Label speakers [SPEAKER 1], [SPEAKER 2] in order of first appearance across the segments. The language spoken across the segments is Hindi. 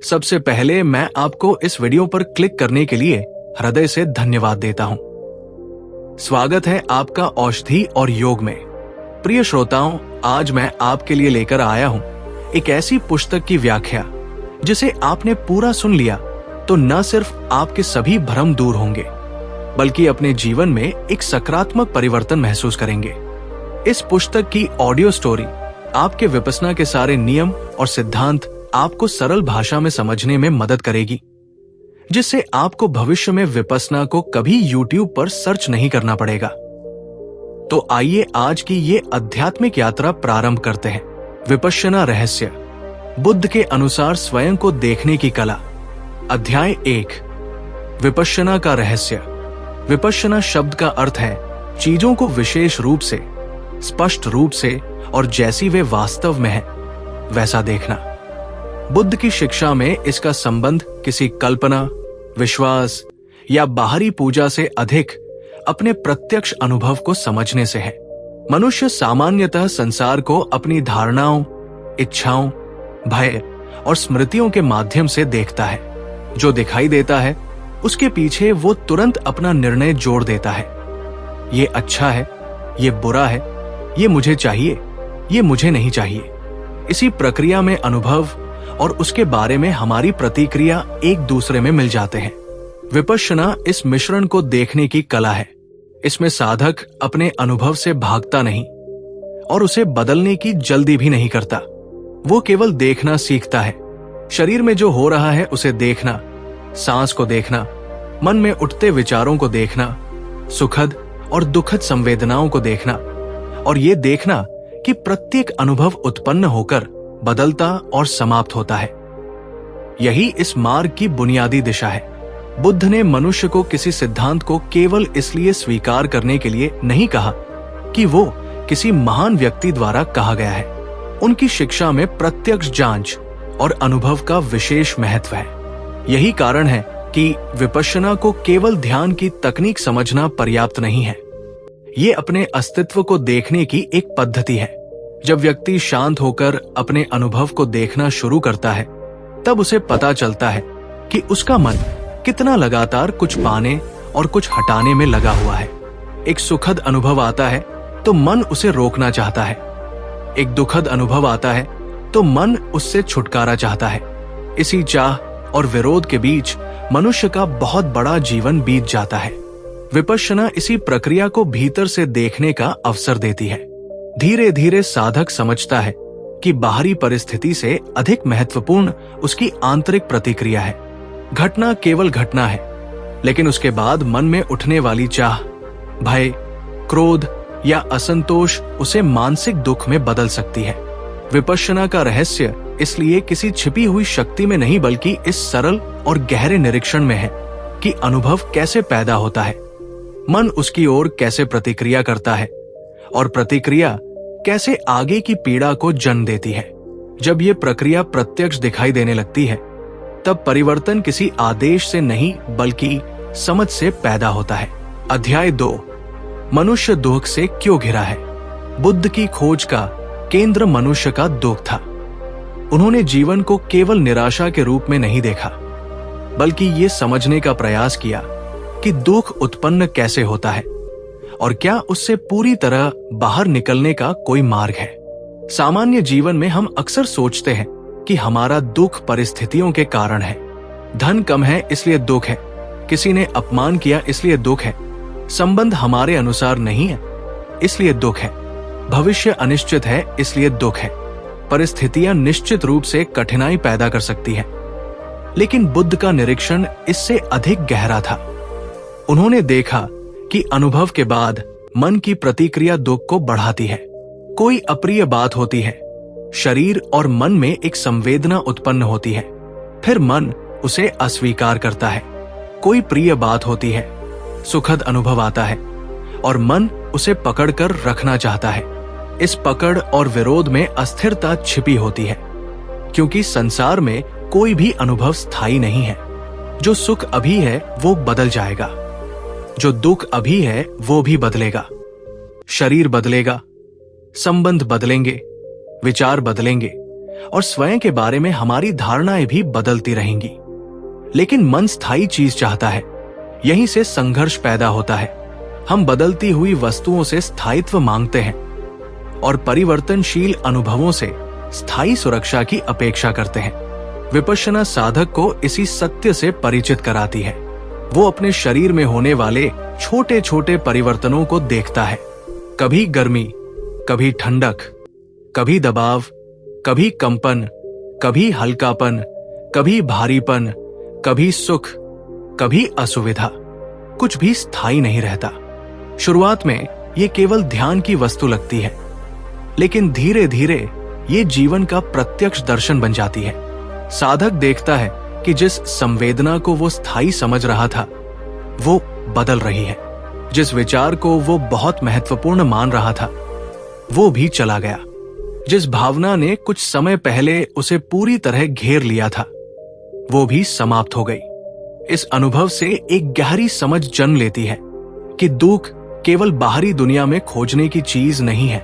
[SPEAKER 1] सबसे पहले मैं आपको इस वीडियो पर क्लिक करने के लिए हृदय से धन्यवाद देता हूं। स्वागत है आपका औषधि और योग में। प्रिय श्रोताओं, आज मैं आपके लिए लेकर आया हूं एक ऐसी पुस्तक की व्याख्या जिसे आपने पूरा सुन लिया तो न सिर्फ आपके सभी भ्रम दूर होंगे बल्कि अपने जीवन में एक सकारात्मक परिवर्तन महसूस करेंगे। इस पुस्तक की ऑडियो स्टोरी आपके विपश्यना के सारे नियम और सिद्धांत आपको सरल भाषा में समझने में मदद करेगी, जिससे आपको भविष्य में विपश्यना को कभी YouTube पर सर्च नहीं करना पड़ेगा। तो आइए आज की ये आध्यात्मिक यात्रा प्रारंभ करते हैं। विपश्यना रहस्य, बुद्ध के अनुसार स्वयं को देखने की कला। अध्याय 1, विपश्यना का रहस्य। विपश्यना शब्द का अर्थ है चीजों को विशेष रूप से, स्पष्ट रूप से और जैसी वे वास्तव में है वैसा देखना। बुद्ध की शिक्षा में इसका संबंध किसी कल्पना, विश्वास या बाहरी पूजा से अधिक अपने प्रत्यक्ष अनुभव को समझने से है। मनुष्य सामान्यतः संसार को अपनी धारणाओं, इच्छाओं, भय और स्मृतियों के माध्यम से देखता है। जो दिखाई देता है उसके पीछे वो तुरंत अपना निर्णय जोड़ देता है। ये अच्छा है, ये बुरा है, ये मुझे चाहिए, ये मुझे नहीं चाहिए। इसी प्रक्रिया में अनुभव और उसके बारे में हमारी प्रतिक्रिया एक दूसरे में मिल जाते हैं। विपश्यना इस मिश्रण को देखने की कला है। इसमें साधक अपने अनुभव से भागता नहीं और उसे बदलने की जल्दी भी नहीं करता। वो केवल देखना सीखता है। शरीर में जो हो रहा है उसे देखना, सांस को देखना, मन में उठते विचारों को देखना, सुखद और दुखद संवेदनाओं को देखना और ये देखना कि प्रत्येक अनुभव उत्पन्न होकर बदलता और समाप्त होता है। यही इस मार्ग की बुनियादी दिशा है। बुद्ध ने मनुष्य को किसी सिद्धांत को केवल इसलिए स्वीकार करने के लिए नहीं कहा कि वो किसी महान व्यक्ति द्वारा कहा गया है। उनकी शिक्षा में प्रत्यक्ष जांच और अनुभव का विशेष महत्व है। यही कारण है कि विपश्यना को केवल ध्यान की तकनीक समझना पर्याप्त नहीं है। ये अपने अस्तित्व को देखने की एक पद्धति है। जब व्यक्ति शांत होकर अपने अनुभव को देखना शुरू करता है तब उसे पता चलता है कि उसका मन कितना लगातार कुछ पाने और कुछ हटाने में लगा हुआ है। एक सुखद अनुभव आता है तो मन उसे रोकना चाहता है। एक दुखद अनुभव आता है तो मन उससे छुटकारा चाहता है। इसी चाह और विरोध के बीच मनुष्य का बहुत बड़ा जीवन बीत जाता है। विपश्यना इसी प्रक्रिया को भीतर से देखने का अवसर देती है। धीरे धीरे साधक समझता है कि बाहरी परिस्थिति से अधिक महत्वपूर्ण उसकी आंतरिक प्रतिक्रिया है। घटना केवल घटना है, लेकिन उसके बाद मन में उठने वाली चाह, भय, क्रोध या असंतोष उसे मानसिक दुख में बदल सकती है। विपश्यना का रहस्य इसलिए किसी छिपी हुई शक्ति में नहीं बल्कि इस सरल और गहरे निरीक्षण में है कि अनुभव कैसे पैदा होता है, मन उसकी ओर कैसे प्रतिक्रिया करता है और प्रतिक्रिया कैसे आगे की पीड़ा को जन्म देती है। जब ये प्रक्रिया प्रत्यक्ष दिखाई देने लगती है तब परिवर्तन किसी आदेश से नहीं बल्कि समझ से पैदा होता है। अध्याय 2, मनुष्य दुख से क्यों घिरा है। बुद्ध की खोज का केंद्र मनुष्य का दुख था। उन्होंने जीवन को केवल निराशा के रूप में नहीं देखा बल्कि ये समझने का प्रयास किया कि दुख उत्पन्न कैसे होता है और क्या उससे पूरी तरह बाहर निकलने का कोई मार्ग है। सामान्य जीवन में हम अक्सर सोचते हैं कि हमारा दुख परिस्थितियों के कारण है। धन कम है इसलिए दुख है, किसी ने अपमान किया इसलिए दुख है, संबंध हमारे अनुसार नहीं है इसलिए दुख है, भविष्य अनिश्चित है इसलिए दुख है। परिस्थितियां निश्चित रूप से कठिनाई पैदा कर सकती हैं, लेकिन बुद्ध का निरीक्षण इससे अधिक गहरा था। उन्होंने देखा कि अनुभव के बाद मन की प्रतिक्रिया दुख को बढ़ाती है। कोई अप्रिय बात होती है, शरीर और मन में एक संवेदना उत्पन्न होती है, फिर मन उसे अस्वीकार करता है। कोई प्रिय बात होती है, सुखद अनुभव आता है और मन उसे पकड़कर रखना चाहता है। इस पकड़ और विरोध में अस्थिरता छिपी होती है, क्योंकि संसार में कोई भी अनुभव स्थायी नहीं है। जो सुख अभी है वो बदल जाएगा, जो दुख अभी है वो भी बदलेगा। शरीर बदलेगा, संबंध बदलेंगे, विचार बदलेंगे, और स्वयं के बारे में हमारी धारणाएं भी बदलती रहेंगी। लेकिन मन स्थायी चीज चाहता है, यहीं से संघर्ष पैदा होता है। हम बदलती हुई वस्तुओं से स्थायित्व मांगते हैं और परिवर्तनशील अनुभवों से स्थायी सुरक्षा की अपेक्षा करते हैं। विपश्यना साधक को इसी सत्य से परिचित कराती है। वो अपने शरीर में होने वाले छोटे छोटे परिवर्तनों को देखता है, कभी गर्मी, कभी ठंडक, कभी दबाव, कभी कंपन, कभी हल्कापन, कभी भारीपन, कभी सुख, कभी असुविधा। कुछ भी स्थायी नहीं रहता। शुरुआत में ये केवल ध्यान की वस्तु लगती है, लेकिन धीरे धीरे ये जीवन का प्रत्यक्ष दर्शन बन जाती है। साधक देखता है कि जिस संवेदना को वो स्थायी समझ रहा था वो बदल रही है। जिस विचार को वो बहुत महत्वपूर्ण मान रहा था वो भी चला गया। जिस भावना ने कुछ समय पहले उसे पूरी तरह घेर लिया था वो भी समाप्त हो गई। इस अनुभव से एक गहरी समझ जन्म लेती है कि दुख केवल बाहरी दुनिया में खोजने की चीज नहीं है।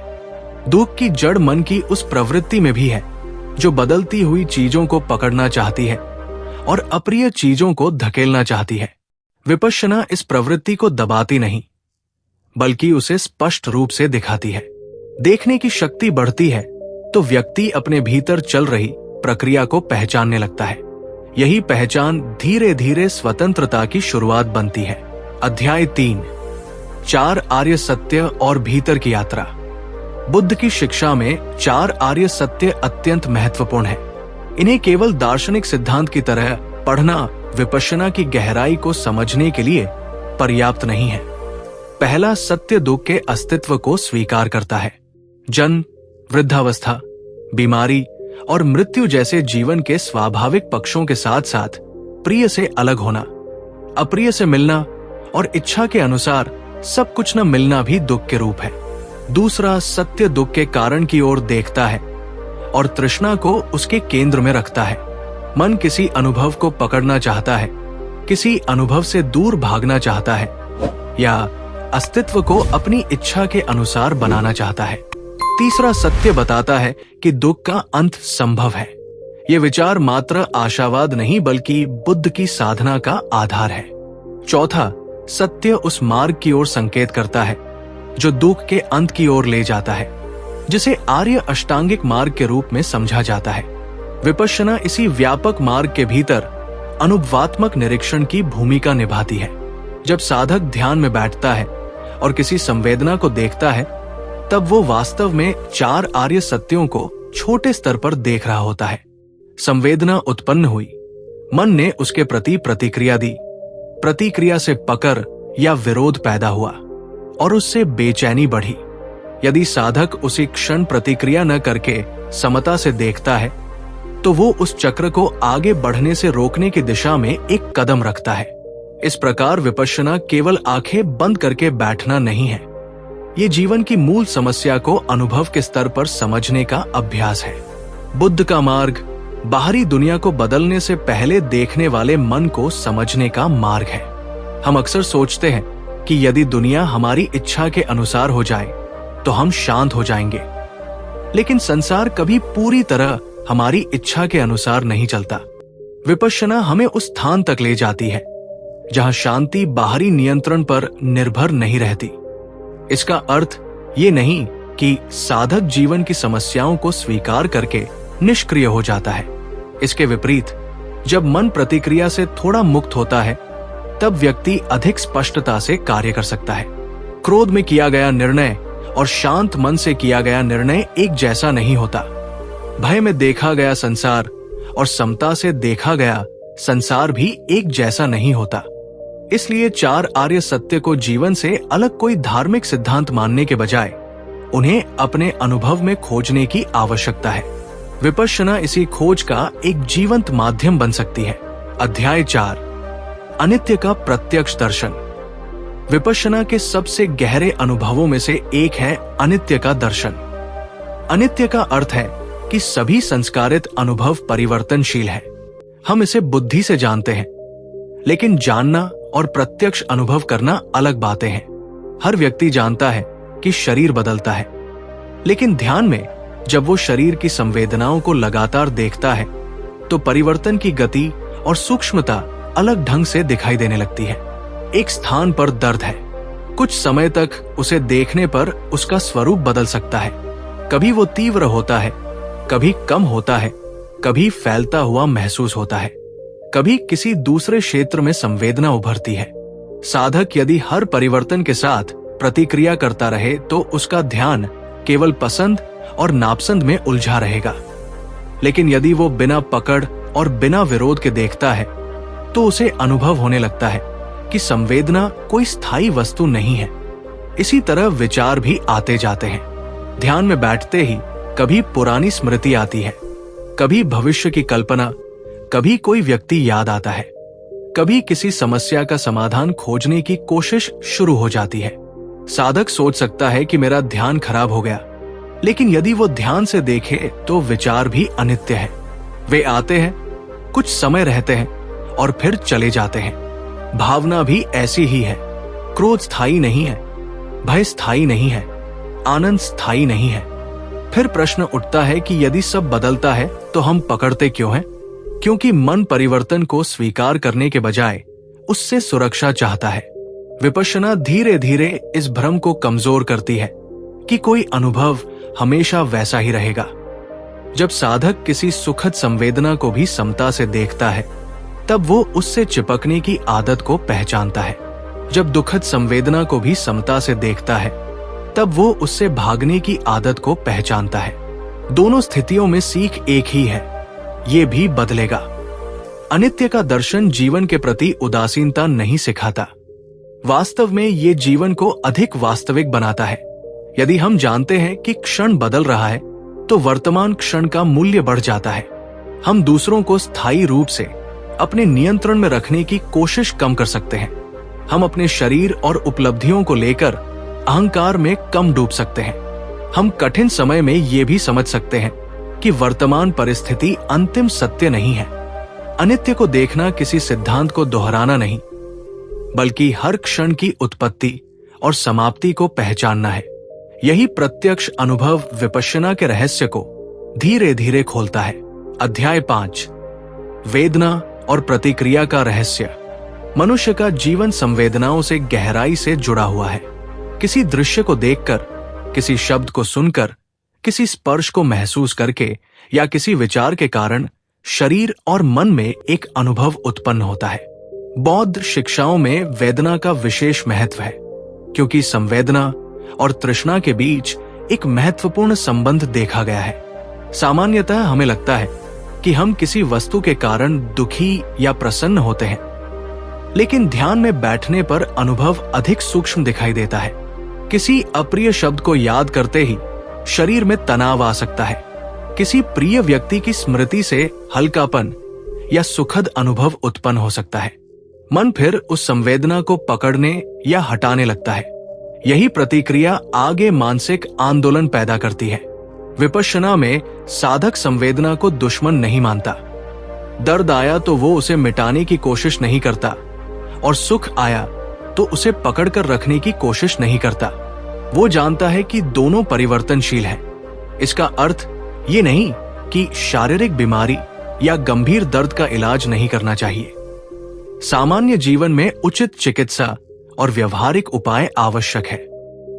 [SPEAKER 1] दुख की जड़ मन की उस प्रवृत्ति में भी है जो बदलती हुई चीजों को पकड़ना चाहती है और अप्रिय चीजों को धकेलना चाहती है। विपश्यना इस प्रवृत्ति को दबाती नहीं, बल्कि उसे स्पष्ट रूप से दिखाती है। देखने की शक्ति बढ़ती है तो व्यक्ति अपने भीतर चल रही प्रक्रिया को पहचानने लगता है। यही पहचान धीरे धीरे स्वतंत्रता की शुरुआत बनती है। अध्याय 3, 4 आर्य सत्य और भीतर की यात्रा। बुद्ध की शिक्षा में 4 आर्य सत्य अत्यंत महत्वपूर्ण है। इन्हें केवल दार्शनिक सिद्धांत की तरह पढ़ना विपश्यना की गहराई को समझने के लिए पर्याप्त नहीं है। पहला सत्य दुख के अस्तित्व को स्वीकार करता है। जन्म, वृद्धावस्था, बीमारी और मृत्यु जैसे जीवन के स्वाभाविक पक्षों के साथ साथ प्रिय से अलग होना, अप्रिय से मिलना और इच्छा के अनुसार सब कुछ न मिलना भी दुख के रूप है। दूसरा सत्य दुख के कारण की ओर देखता है और तृष्णा को उसके केंद्र में रखता है। मन किसी अनुभव को पकड़ना चाहता है, किसी अनुभव से दूर भागना चाहता है या अस्तित्व को अपनी इच्छा के अनुसार बनाना चाहता है। तीसरा सत्य बताता है कि दुख का अंत संभव है। ये विचार मात्र आशावाद नहीं बल्कि बुद्ध की साधना का आधार है। चौथा सत्य उस मार्ग की ओर संकेत करता है जो दुख के अंत की ओर ले जाता है, जिसे आर्य अष्टांगिक मार्ग के रूप में समझा जाता है। विपश्यना इसी व्यापक मार्ग के भीतर अनुभवात्मक निरीक्षण की भूमिका निभाती है। जब साधक ध्यान में बैठता है और किसी संवेदना को देखता है तब वो वास्तव में 4 आर्य सत्यों को छोटे स्तर पर देख रहा होता है। संवेदना उत्पन्न हुई, मन ने उसके प्रति प्रतिक्रिया दी, प्रतिक्रिया से पकड़ या विरोध पैदा हुआ और उससे बेचैनी बढ़ी। यदि साधक उसी क्षण प्रतिक्रिया न करके समता से देखता है तो वो उस चक्र को आगे बढ़ने से रोकने की दिशा में एक कदम रखता है। इस प्रकार विपश्यना केवल आंखें बंद करके बैठना नहीं है, ये जीवन की मूल समस्या को अनुभव के स्तर पर समझने का अभ्यास है। बुद्ध का मार्ग बाहरी दुनिया को बदलने से पहले देखने वाले मन को समझने का मार्ग है। हम अक्सर सोचते हैं कि यदि दुनिया हमारी इच्छा के अनुसार हो जाए तो हम शांत हो जाएंगे, लेकिन संसार कभी पूरी तरह हमारी इच्छा के अनुसार नहीं चलता। विपश्यना हमें उस स्थान तक ले जाती है जहां शांति बाहरी नियंत्रण पर निर्भर नहीं रहती। इसका अर्थ ये नहीं कि साधक जीवन की समस्याओं को स्वीकार करके निष्क्रिय हो जाता है। इसके विपरीत, जब मन प्रतिक्रिया से थोड़ा मुक्त होता है तब व्यक्ति अधिक स्पष्टता से कार्य कर सकता है। क्रोध में किया गया निर्णय और शांत मन से किया गया निर्णय एक जैसा नहीं होता। भय में देखा गया संसार और समता से देखा गया संसार भी एक जैसा नहीं होता। इसलिए 4 आर्य सत्य को जीवन से अलग कोई धार्मिक सिद्धांत मानने के बजाय उन्हें अपने अनुभव में खोजने की आवश्यकता है। विपश्यना इसी खोज का एक जीवंत माध्यम बन सकती है। अध्याय 4, अनित्य का प्रत्यक्ष दर्शन। विपश्यना के सबसे गहरे अनुभवों में से एक है अनित्य का दर्शन। अनित्य का अर्थ है कि सभी संस्कारित अनुभव परिवर्तनशील है। हम इसे बुद्धि से जानते हैं, लेकिन जानना और प्रत्यक्ष अनुभव करना अलग बातें हैं। हर व्यक्ति जानता है कि शरीर बदलता है, लेकिन ध्यान में जब वो शरीर की संवेदनाओं को लगातार देखता है तो परिवर्तन की गति और सूक्ष्मता अलग ढंग से दिखाई देने लगती है। एक स्थान पर दर्द है, कुछ समय तक उसे देखने पर उसका स्वरूप बदल सकता है। कभी वो तीव्र होता है, कभी कम होता है, कभी फैलता हुआ महसूस होता है, कभी किसी दूसरे क्षेत्र में संवेदना उभरती है। साधक यदि हर परिवर्तन के साथ प्रतिक्रिया करता रहे तो उसका ध्यान केवल पसंद और नापसंद में उलझा रहेगा। लेकिन यदि वो बिना पकड़ और बिना विरोध के देखता है तो उसे अनुभव होने लगता है कि संवेदना कोई स्थायी वस्तु नहीं है। इसी तरह विचार भी आते जाते हैं। ध्यान में बैठते ही कभी पुरानी स्मृति आती है, कभी भविष्य की कल्पना, कभी कोई व्यक्ति याद आता है, कभी किसी समस्या का समाधान खोजने की कोशिश शुरू हो जाती है। साधक सोच सकता है कि मेरा ध्यान खराब हो गया, लेकिन यदि वो ध्यान से देखे तो विचार भी अनित्य है। वे आते हैं, कुछ समय रहते हैं और फिर चले जाते हैं। भावना भी ऐसी ही है। क्रोध स्थायी नहीं है, भय स्थायी नहीं है, आनंद स्थायी नहीं है। फिर प्रश्न उठता है कि यदि सब बदलता है तो हम पकड़ते क्यों हैं? क्योंकि मन परिवर्तन को स्वीकार करने के बजाय उससे सुरक्षा चाहता है। विपश्यना धीरे धीरे इस भ्रम को कमजोर करती है कि कोई अनुभव हमेशा वैसा ही रहेगा। जब साधक किसी सुखद संवेदना को भी समता से देखता है तब वो उससे चिपकने की आदत को पहचानता है। जब दुखद संवेदना को भी समता से देखता है तब वो उससे भागने की आदत को पहचानता है। दोनों स्थितियों में सीख एक ही है, ये भी बदलेगा। अनित्य का दर्शन जीवन के प्रति उदासीनता नहीं सिखाता, वास्तव में ये जीवन को अधिक वास्तविक बनाता है। यदि हम जानते हैं कि क्षण बदल रहा है तो वर्तमान क्षण का मूल्य बढ़ जाता है। हम दूसरों को स्थायी रूप से अपने नियंत्रण में रखने की कोशिश कम कर सकते हैं। हम अपने शरीर और उपलब्धियों को लेकर अहंकार में कम डूब सकते हैं। हम कठिन समय में ये भी समझ सकते हैं कि वर्तमान परिस्थिति अंतिम सत्य नहीं है। अनित्य को देखना किसी सिद्धांत को दोहराना नहीं, बल्कि हर क्षण की उत्पत्ति और समाप्ति को पहचानना है। यही प्रत्यक्ष अनुभव विपश्यना के रहस्य को धीरे धीरे खोलता है। अध्याय 5, वेदना और प्रतिक्रिया का रहस्य। मनुष्य का जीवन संवेदनाओं से गहराई से जुड़ा हुआ है। किसी दृश्य को देखकर, किसी शब्द को सुनकर, किसी स्पर्श को महसूस करके या किसी विचार के कारण शरीर और मन में एक अनुभव उत्पन्न होता है। बौद्ध शिक्षाओं में वेदना का विशेष महत्व है, क्योंकि संवेदना और तृष्णा के बीच एक महत्वपूर्ण संबंध देखा गया है। सामान्यतः हमें लगता है कि हम किसी वस्तु के कारण दुखी या प्रसन्न होते हैं, लेकिन ध्यान में बैठने पर अनुभव अधिक सूक्ष्म दिखाई देता है। किसी अप्रिय शब्द को याद करते ही शरीर में तनाव आ सकता है। किसी प्रिय व्यक्ति की स्मृति से हल्कापन या सुखद अनुभव उत्पन्न हो सकता है। मन फिर उस संवेदना को पकड़ने या हटाने लगता है। यही प्रतिक्रिया आगे मानसिक आंदोलन पैदा करती है। विपश्यना में साधक संवेदना को दुश्मन नहीं मानता। दर्द आया तो वो उसे मिटाने की कोशिश नहीं करता, और सुख आया तो उसे पकड़कर रखने की कोशिश नहीं करता। वो जानता है कि दोनों परिवर्तनशील हैं। इसका अर्थ ये नहीं कि शारीरिक बीमारी या गंभीर दर्द का इलाज नहीं करना चाहिए। सामान्य जीवन में उचित चिकित्सा और व्यवहारिक उपाय आवश्यक है।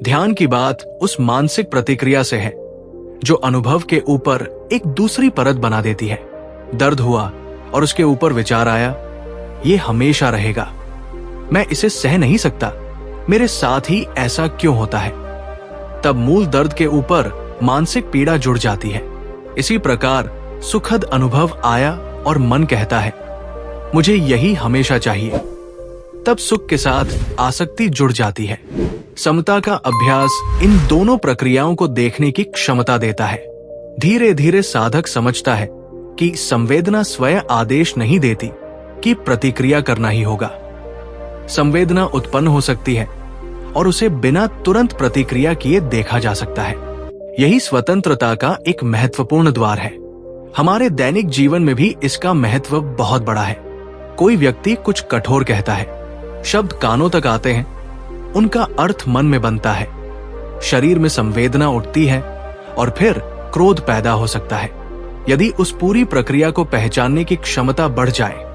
[SPEAKER 1] ध्यान की बात उस मानसिक प्रतिक्रिया से है जो अनुभव के ऊपर एक दूसरी परत बना देती है। दर्द हुआ और उसके ऊपर विचार आया, ये हमेशा रहेगा, मैं इसे सह नहीं सकता, मेरे साथ ही ऐसा क्यों होता है। तब मूल दर्द के ऊपर मानसिक पीड़ा जुड़ जाती है। इसी प्रकार सुखद अनुभव आया और मन कहता है, मुझे यही हमेशा चाहिए। तब सुख के साथ आसक्ति जुड़ जाती है। समता का अभ्यास इन दोनों प्रक्रियाओं को देखने की क्षमता देता है। धीरे धीरे साधक समझता है कि संवेदना स्वयं आदेश नहीं देती कि प्रतिक्रिया करना ही होगा। संवेदना उत्पन्न हो सकती है और उसे बिना तुरंत प्रतिक्रिया किए देखा जा सकता है। यही स्वतंत्रता का एक महत्वपूर्ण द्वार है। हमारे दैनिक जीवन में भी इसका महत्व बहुत बड़ा है। कोई व्यक्ति कुछ कठोर कहता है, शब्द कानों तक आते हैं, उनका अर्थ मन में बनता है, शरीर में संवेदना उठती है और फिर क्रोध पैदा हो सकता है। यदि उस पूरी प्रक्रिया को पहचानने की क्षमता बढ़ जाए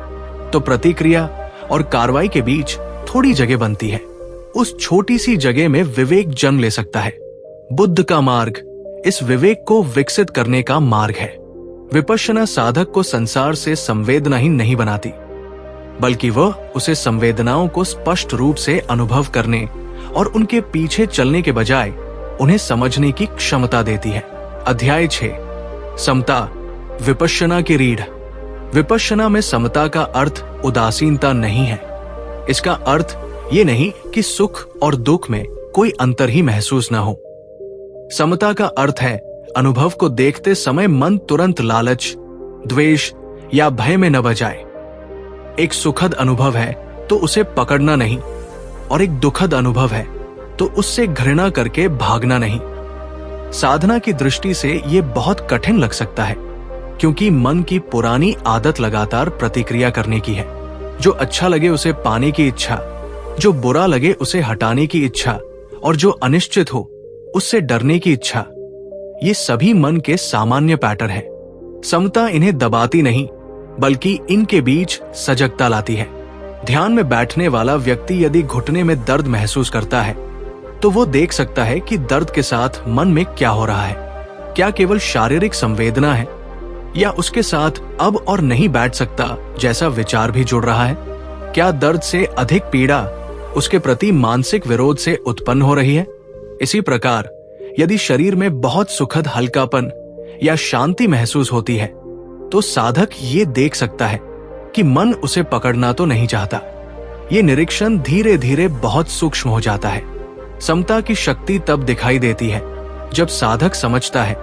[SPEAKER 1] तो प्रतिक्रिया और कार्रवाई के बीच थोड़ी जगह बनती है। उस छोटी सी जगह में विवेक जन्म ले सकता है। बुद्ध का मार्ग इस विवेक को विकसित करने का मार्ग है। विपश्यना साधक को संसार से संवेदनाहीन नहीं बनाती, बल्कि वह उसे संवेदनाओं को स्पष्ट रूप से अनुभव करने और उनके पीछे चलने के बजाय उन्हें समझने की क्षमता देती है। अध्याय 6, समता, विपश्यना की रीढ़। विपश्यना में समता का अर्थ उदासीनता नहीं है। इसका अर्थ ये नहीं कि सुख और दुख में कोई अंतर ही महसूस न हो। समता का अर्थ है अनुभव को देखते समय मन तुरंत लालच, द्वेष या भय में न बजाए। एक सुखद अनुभव है तो उसे पकड़ना नहीं, और एक दुखद अनुभव है तो उससे घृणा करके भागना नहीं। साधना की दृष्टि से यह बहुत कठिन लग सकता है, क्योंकि मन की पुरानी आदत लगातार प्रतिक्रिया करने की है। जो अच्छा लगे उसे पाने की इच्छा, जो बुरा लगे उसे हटाने की इच्छा, और जो अनिश्चित हो उससे डरने की इच्छा, ये सभी मन के सामान्य पैटर्न हैं। समता इन्हें दबाती नहीं, बल्कि इनके बीच सजगता लाती है। ध्यान में बैठने वाला व्यक्ति यदि घुटने में दर्द महसूस करता है तो वो देख सकता है कि दर्द के साथ मन में क्या हो रहा है। क्या केवल शारीरिक संवेदना है, या उसके साथ अब और नहीं बैठ सकता जैसा विचार भी जुड़ रहा है? क्या दर्द से अधिक पीड़ा उसके प्रति मानसिक विरोध से उत्पन्न हो रही है? इसी प्रकार यदि शरीर में बहुत सुखद हल्कापन या शांति महसूस होती है तो साधक ये देख सकता है कि मन उसे पकड़ना तो नहीं चाहता। ये निरीक्षण धीरे धीरे बहुत सूक्ष्म हो जाता है। समता की शक्ति तब दिखाई देती है जब साधक समझता है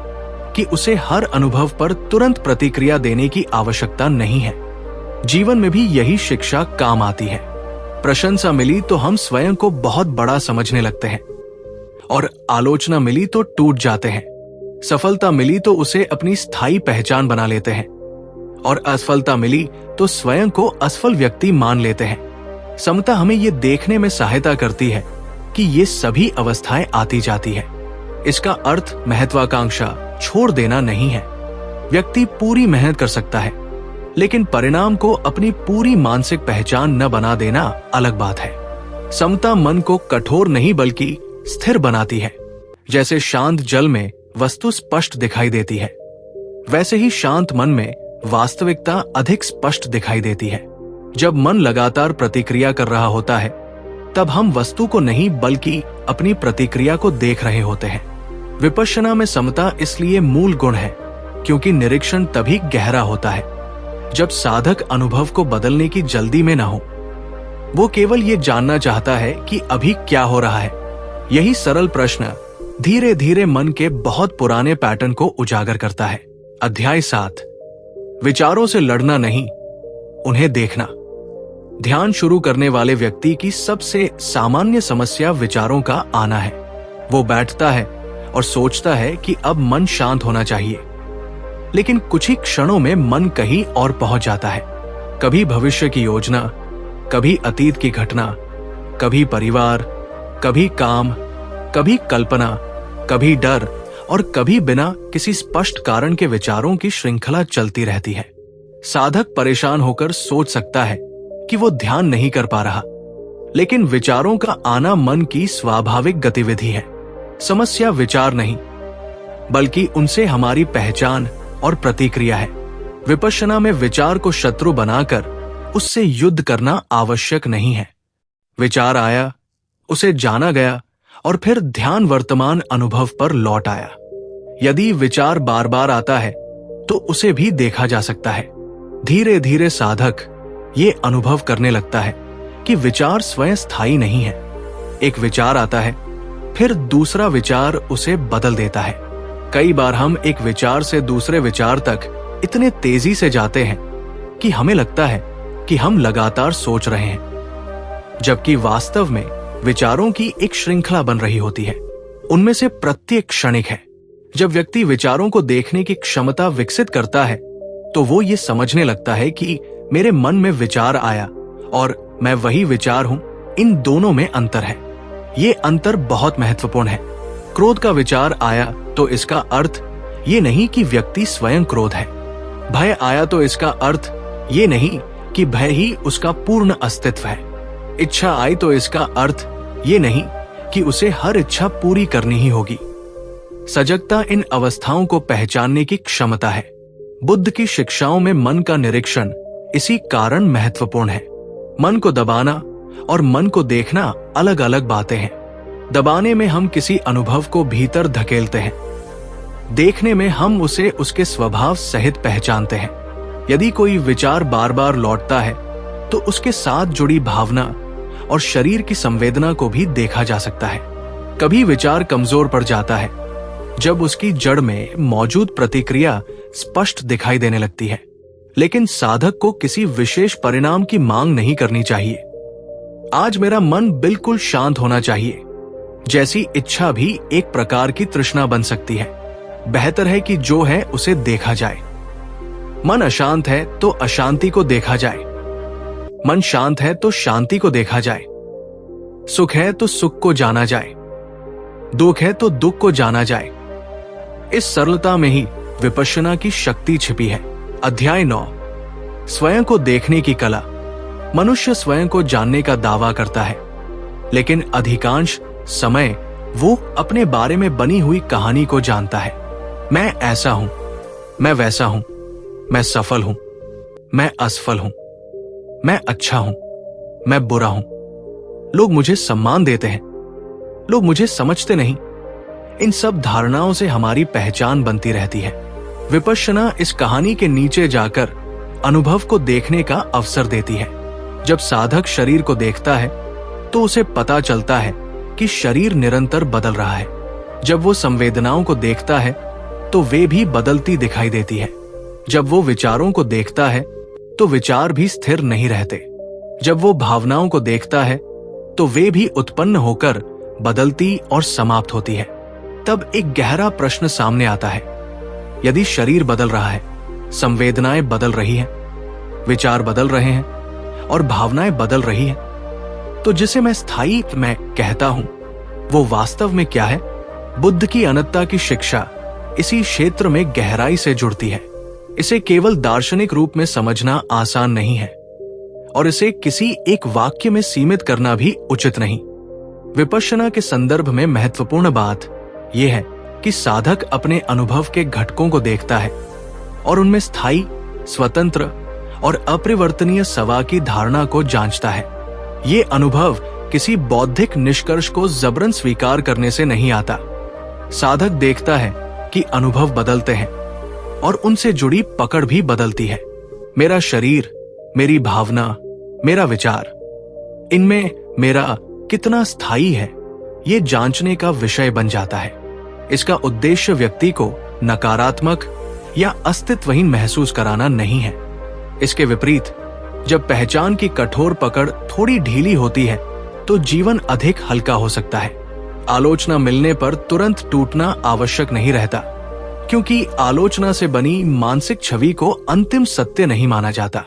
[SPEAKER 1] कि उसे हर अनुभव पर तुरंत प्रतिक्रिया देने की आवश्यकता नहीं है। जीवन में भी यही शिक्षा काम आती है। प्रशंसा मिली तो हम स्वयं को बहुत बड़ा समझने लगते हैं, और आलोचना मिली तो टूट जाते हैं। सफलता मिली तो उसे अपनी स्थायी पहचान बना लेते हैं, और असफलता मिली तो स्वयं को असफल व्यक्ति मान लेते हैं। समता हमें ये देखने में सहायता करती है कि ये सभी अवस्थाएं आती जाती है। इसका अर्थ महत्वाकांक्षा छोड़ देना नहीं है। व्यक्ति पूरी मेहनत कर सकता है, लेकिन परिणाम को अपनी पूरी मानसिक पहचान न बना देना अलग बात है। समता मन को कठोर नहीं बल्कि स्थिर बनाती है। जैसे शांत जल में वस्तु स्पष्ट दिखाई देती है, वैसे ही शांत मन में वास्तविकता अधिक स्पष्ट दिखाई देती है। जब मन लगातार प्रतिक्रिया कर रहा होता है तब हम वस्तु को नहीं बल्कि अपनी प्रतिक्रिया को देख रहे होते हैं। विपश्यना में समता इसलिए मूल गुण है क्योंकि निरीक्षण तभी गहरा होता है जब साधक अनुभव को बदलने की जल्दी में न हो। वो केवल ये जानना चाहता है कि अभी क्या हो रहा है। यही सरल प्रश्न धीरे धीरे मन के बहुत पुराने पैटर्न को उजागर करता है। अध्याय 7, विचारों से लड़ना नहीं, उन्हें देखना। ध्यान शुरू करने वाले व्यक्ति की सबसे सामान्य समस्या विचारों का आना है। वो बैठता है और सोचता है कि अब मन शांत होना चाहिए, लेकिन कुछ ही क्षणों में मन कहीं और पहुंच जाता है। कभी भविष्य की योजना, कभी अतीत की घटना, कभी परिवार, कभी काम, कभी कल्पना, कभी डर, और कभी बिना किसी स्पष्ट कारण के विचारों की श्रृंखला चलती रहती है। साधक परेशान होकर सोच सकता है कि वो ध्यान नहीं कर पा रहा, लेकिन विचारों का आना मन की स्वाभाविक गतिविधि है। समस्या विचार नहीं, बल्कि उनसे हमारी पहचान और प्रतिक्रिया है। विपश्यना में विचार को शत्रु बनाकर उससे युद्ध करना आवश्यक नहीं है। विचार आया, उसे जाना गया, और फिर ध्यान वर्तमान अनुभव पर लौट आया। यदि विचार बार बार आता है तो उसे भी देखा जा सकता है। धीरे धीरे साधक ये अनुभव करने लगता है कि विचार स्वयं स्थायी नहीं है। एक विचार आता है, फिर दूसरा विचार उसे बदल देता है। कई बार हम एक विचार से दूसरे विचार तक इतने तेजी से जाते हैं कि हमें लगता है कि हम लगातार सोच रहे हैं, जबकि वास्तव में विचारों की एक श्रृंखला बन रही होती है। उनमें से प्रत्येक क्षणिक है। जब व्यक्ति विचारों को देखने की क्षमता विकसित करता है तो वो ये समझने लगता है कि मेरे मन में विचार आया और मैं वही विचार हूं, इन दोनों में अंतर है। ये अंतर बहुत महत्वपूर्ण है। क्रोध का विचार आया तो इसका अर्थ ये नहीं कि व्यक्ति स्वयं क्रोध है। भय आया तो इसका अर्थ ये नहीं कि भय ही उसका पूर्ण अस्तित्व है। इच्छा आई तो इसका अर्थ ये नहीं कि उसे हर इच्छा पूरी करनी ही होगी। सजगता इन अवस्थाओं को पहचानने की क्षमता है। बुद्ध की शिक्षाओं में मन का निरीक्षण इसी कारण महत्वपूर्ण है। मन को दबाना और मन को देखना अलग अलग बातें हैं। दबाने में हम किसी अनुभव को भीतर धकेलते हैं, देखने में हम उसे उसके स्वभाव सहित पहचानते हैं। यदि कोई विचार बार बार लौटता है तो उसके साथ जुड़ी भावना और शरीर की संवेदना को भी देखा जा सकता है। कभी विचार कमजोर पड़ जाता है जब उसकी जड़ में मौजूद प्रतिक्रिया स्पष्ट दिखाई देने लगती है। लेकिन साधक को किसी विशेष परिणाम की मांग नहीं करनी चाहिए। आज मेरा मन बिल्कुल शांत होना चाहिए जैसी इच्छा भी एक प्रकार की तृष्णा बन सकती है। बेहतर है कि जो है उसे देखा जाए। मन अशांत है तो अशांति को देखा जाए, मन शांत है तो शांति को देखा जाए। सुख है तो सुख को जाना जाए, दुख है तो दुख को जाना जाए। इस सरलता में ही विपश्यना की शक्ति छिपी है। अध्याय 9, स्वयं को देखने की कला। मनुष्य स्वयं को जानने का दावा करता है, लेकिन अधिकांश समय वो अपने बारे में बनी हुई कहानी को जानता है। मैं ऐसा हूं, मैं वैसा हूं, मैं सफल हूं, मैं असफल हूं, मैं अच्छा हूं, मैं बुरा हूं। लोग मुझे सम्मान देते हैं, लोग मुझे समझते नहीं। इन सब धारणाओं से हमारी पहचान बनती रहती है। विपश्यना इस कहानी के नीचे जाकर अनुभव को देखने का अवसर देती है। जब साधक शरीर को देखता है तो उसे पता चलता है कि शरीर निरंतर बदल रहा है। जब वो संवेदनाओं को देखता है तो वे भी बदलती दिखाई देती है। जब वो विचारों को देखता है तो विचार भी स्थिर नहीं रहते। जब वो भावनाओं को देखता है तो वे भी उत्पन्न होकर बदलती और समाप्त होती है। तब एक गहरा प्रश्न सामने आता है। यदि शरीर बदल रहा है, संवेदनाएं बदल रही हैं, विचार बदल रहे हैं और भावनाएं बदल रही हैं, तो जिसे मैं स्थायी मैं कहता हूं वो वास्तव में क्या है? बुद्ध की अनंतता की शिक्षा इसी क्षेत्र में गहराई से जुड़ती है। इसे केवल दार्शनिक रूप में समझना आसान नहीं है और इसे किसी एक वाक्य में सीमित करना भी उचित नहीं। विपश्यना के संदर्भ में महत्वपूर्ण बात यह है कि साधक अपने अनुभव के घटकों को देखता है और उनमें स्थायी, स्वतंत्र और अपरिवर्तनीय सवा की धारणा को जांचता है। ये अनुभव किसी बौद्धिक निष्कर्ष को जबरन स्वीकार करने से नहीं आता। साधक देखता है कि अनुभव बदलते हैं और उनसे जुड़ी पकड़ भी बदलती है। मेरा शरीर, मेरी भावना, मेरा विचार, इनमें मेरा कितना स्थायी है, ये जांचने का विषय बन जाता है। इसका उद्देश्य व्यक्ति को नकारात्मक या अस्तित्वहीन महसूस कराना नहीं है। इसके विपरीत, जब पहचान की कठोर पकड़ थोड़ी ढीली होती है तो जीवन अधिक हल्का हो सकता है। आलोचना मिलने पर तुरंत टूटना आवश्यक नहीं रहता, क्योंकि आलोचना से बनी मानसिक छवि को अंतिम सत्य नहीं माना जाता।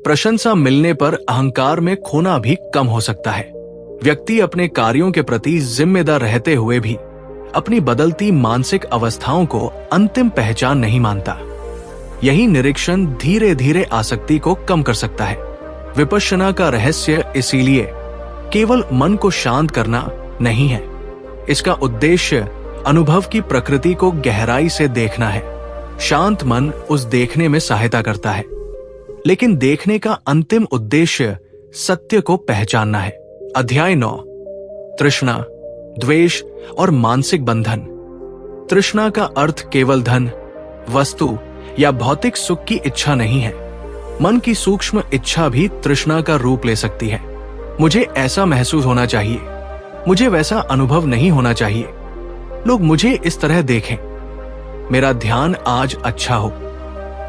[SPEAKER 1] प्रशंसा मिलने पर अहंकार में खोना भी कम हो सकता है। व्यक्ति अपने कार्यों के प्रति जिम्मेदार रहते हुए भी अपनी बदलती मानसिक अवस्थाओं को अंतिम पहचान नहीं मानता। यही निरीक्षण धीरे धीरे आसक्ति को कम कर सकता है। विपश्यना का रहस्य इसीलिए केवल मन को शांत करना नहीं है। इसका उद्देश्य अनुभव की प्रकृति को गहराई से देखना है। शांत मन उस देखने में सहायता करता है, लेकिन देखने का अंतिम उद्देश्य सत्य को पहचानना है। अध्याय 9, तृष्णा, द्वेष और मानसिक बंधन। तृष्णा का अर्थ केवल धन, वस्तु या भौतिक सुख की इच्छा नहीं है। मन की सूक्ष्म इच्छा भी तृष्णा का रूप ले सकती है। मुझे ऐसा महसूस होना चाहिए, मुझे वैसा अनुभव नहीं होना चाहिए, लोग मुझे इस तरह देखें, मेरा ध्यान आज अच्छा हो,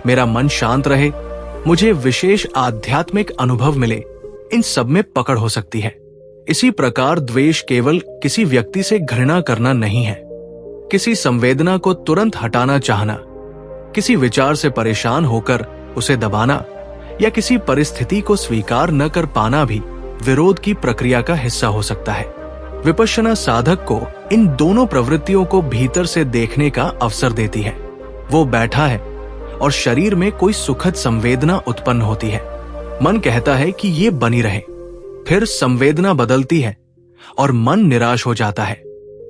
[SPEAKER 1] मेरा मन शांत रहे, मुझे विशेष आध्यात्मिक अनुभव मिले। इन सब में पकड़ हो सकती है। इसी प्रकार द्वेष केवल किसी व्यक्ति से घृणा करना नहीं है। किसी संवेदना को तुरंत हटाना चाहना, किसी विचार से परेशान होकर उसे दबाना या किसी परिस्थिति को स्वीकार न कर पाना भी विरोध की प्रक्रिया का हिस्सा हो सकता है। विपश्यना साधक को इन दोनों प्रवृत्तियों को भीतर से देखने का अवसर देती है। वो बैठा है और शरीर में कोई सुखद संवेदना उत्पन्न होती है। मन कहता है कि ये बनी रहे, फिर संवेदना बदलती है और मन निराश हो जाता है।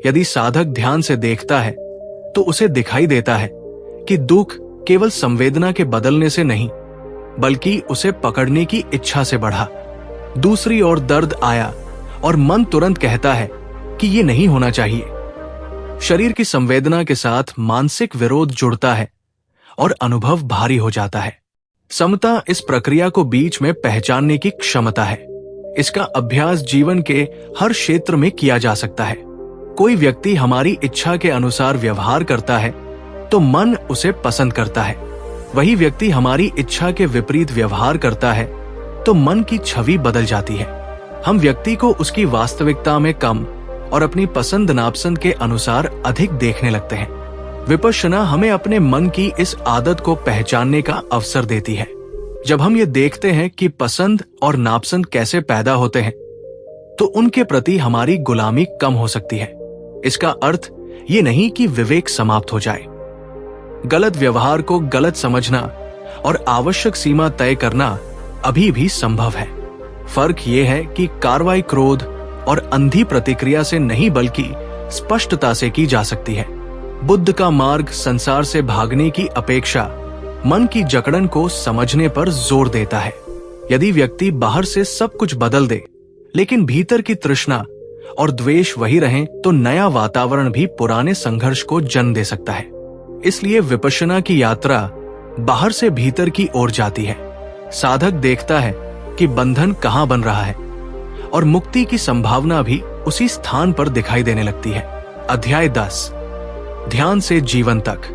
[SPEAKER 1] यदि साधक ध्यान से देखता है तो उसे दिखाई देता है कि दुख केवल संवेदना के बदलने से नहीं, बल्कि उसे पकड़ने की इच्छा से बढ़ा। दूसरी ओर दर्द आया और मन तुरंत कहता है कि ये नहीं होना चाहिए। शरीर की संवेदना के साथ मानसिक विरोध जुड़ता है और अनुभव भारी हो जाता है। समता इस प्रक्रिया को बीच में पहचानने की क्षमता है। इसका अभ्यास जीवन के हर क्षेत्र में किया जा सकता है। कोई व्यक्ति हमारी इच्छा के अनुसार व्यवहार करता है तो मन उसे पसंद करता है। वही व्यक्ति हमारी इच्छा के विपरीत व्यवहार करता है तो मन की छवि बदल जाती है। हम व्यक्ति को उसकी वास्तविकता में कम और अपनी पसंद नापसंद के अनुसार अधिक देखने लगते हैं। विपश्यना हमें अपने मन की इस आदत को पहचानने का अवसर देती है। जब हम ये देखते हैं कि पसंद और नापसंद कैसे पैदा होते हैं, तो उनके प्रति हमारी गुलामी कम हो सकती है। इसका अर्थ ये नहीं कि विवेक समाप्त हो जाए। गलत व्यवहार को गलत समझना और आवश्यक सीमा तय करना अभी भी संभव है। फर्क ये है कि कार्रवाई क्रोध और अंधी प्रतिक्रिया से नहीं, बल्कि स्पष्टता से की जा सकती है। बुद्ध का मार्ग संसार से भागने की अपेक्षा मन की जकड़न को समझने पर जोर देता है। यदि व्यक्ति बाहर से सब कुछ बदल दे, लेकिन भीतर की तृष्णा और द्वेष वही रहें, तो नया वातावरण भी पुराने संघर्ष को जन्म दे सकता है। इसलिए विपश्यना की यात्रा बाहर से भीतर की ओर जाती है। साधक देखता है कि बंधन कहाँ बन रहा है और मुक्ति की संभावना भी उसी स्थान पर दिखाई देने लगती है। अध्याय 10, ध्यान से जीवन तक।